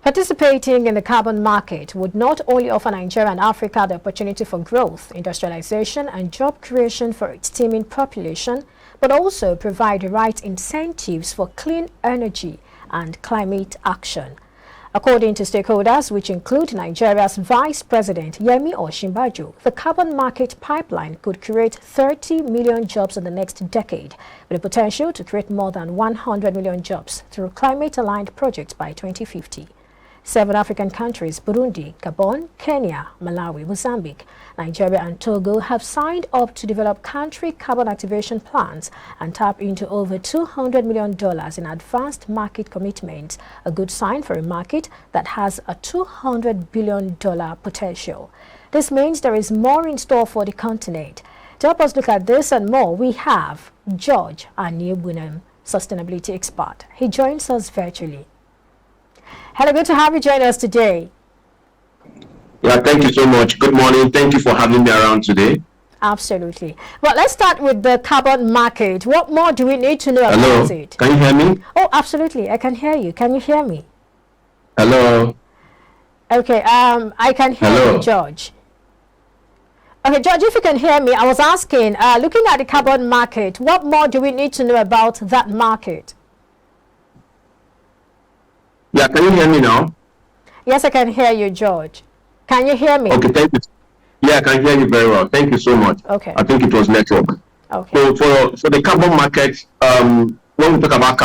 Participating in the carbon market would not only offer Nigeria and Africa the opportunity for growth, industrialization and job creation for its teeming population, but also provide the right incentives for clean energy and climate action. According to stakeholders, which include Nigeria's Vice President Yemi Osinbajo, the carbon market pipeline could create 30 million jobs in the next decade, with the potential to create more than 100 million jobs through climate-aligned projects by 2050. 7 African countries, Burundi, Gabon, Kenya, Malawi, Mozambique, Nigeria and Togo, have signed up to develop country carbon activation plans and tap into over $200 million in advanced market commitments, a good sign for a market that has a $200 billion potential. This means there is more in store for the continent. To help us look at this and more, we have George Anibunam, sustainability expert. He joins us virtually. Hello, good to have you join us today. Yeah, thank you so much. Good morning. Thank you for having me around today. Absolutely. Well, let's start with the carbon market. What more do we need to know about it? Can you hear me? Oh, absolutely. I can hear you. Can you hear me? Hello. Okay, I can hear you, George. Okay, George, if you can hear me, I was asking, looking at the carbon market, what more do we need to know about that market? Yeah, can you hear me now? Yes, I can hear you, George. Can you hear me? Okay, thank you. Yeah, I can hear you very well. Thank you so much. Okay. I think it was network. Okay. So for the carbon market, when we talk about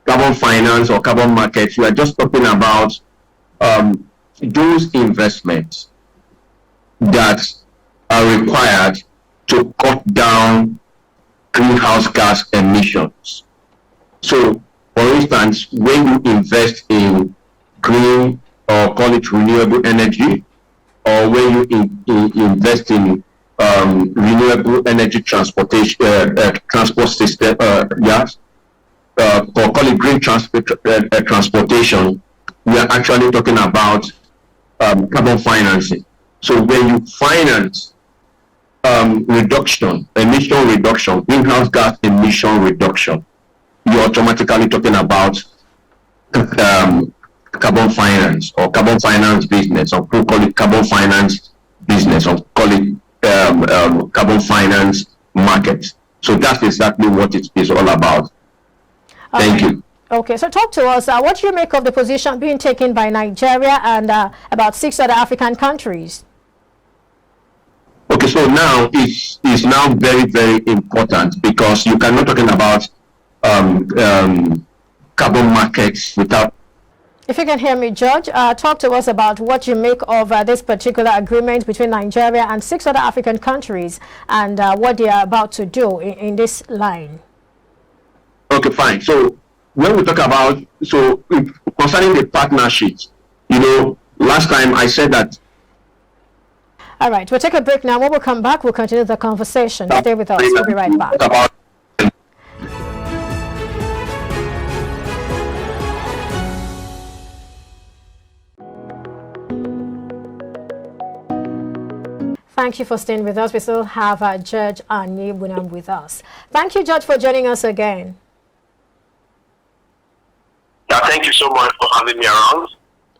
carbon finance or carbon markets, we are just talking about those investments that are required to cut down greenhouse gas emissions. So, for instance, when you invest in green or call it renewable energy, or when you invest in renewable energy transportation, transport system, or call it green transportation, we are actually talking about carbon financing. So when you finance emission reduction, greenhouse gas emission reduction, you're automatically talking about carbon finance or carbon finance business, or call it carbon finance business, or call it carbon finance market. So that's exactly what it is all about. Thank you. Okay, so talk to us. What do you make of the position being taken by Nigeria and about 6 other African countries? Okay, so now it's now very, very important, because you cannot talking about carbon markets without. If you can hear me, George, talk to us about what you make of this particular agreement between Nigeria and 6 other African countries, and what they are about to do in this line. Okay, fine. So when we talk about, concerning the partnerships, last time I said that. All right, we'll take a break now. When we come back, we'll continue the conversation. Stay with us. We'll be right back. Thank you for staying with us. We still have Judge Anibunam with us. Thank you, Judge, for joining us again. Yeah, thank you so much for having me around.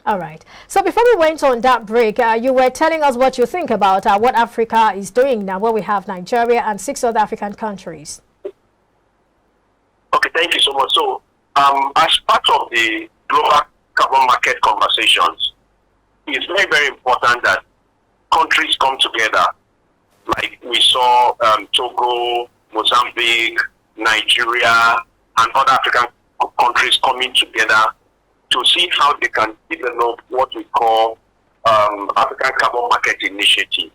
All right. So before we went on that break, you were telling us what you think about what Africa is doing now, where we have Nigeria and 6 other African countries. Okay, thank you so much. So, as part of the global carbon market conversations, it's very, very important that countries come together, like we saw Togo, Mozambique, Nigeria, and other African countries coming together to see how they can develop what we call African Carbon Market Initiative,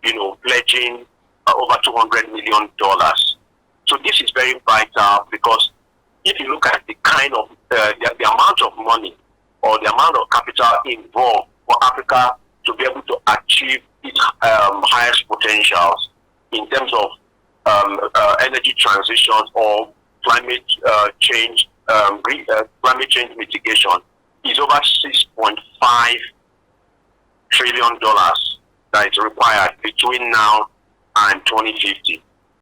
pledging over $200 million. So this is very vital, because if you look at the kind of, the amount of money or the amount of capital involved for Africa to be able to achieve its highest potentials in terms of energy transitions or climate change, climate change mitigation, is over $6.5 trillion that is required between now and 2050.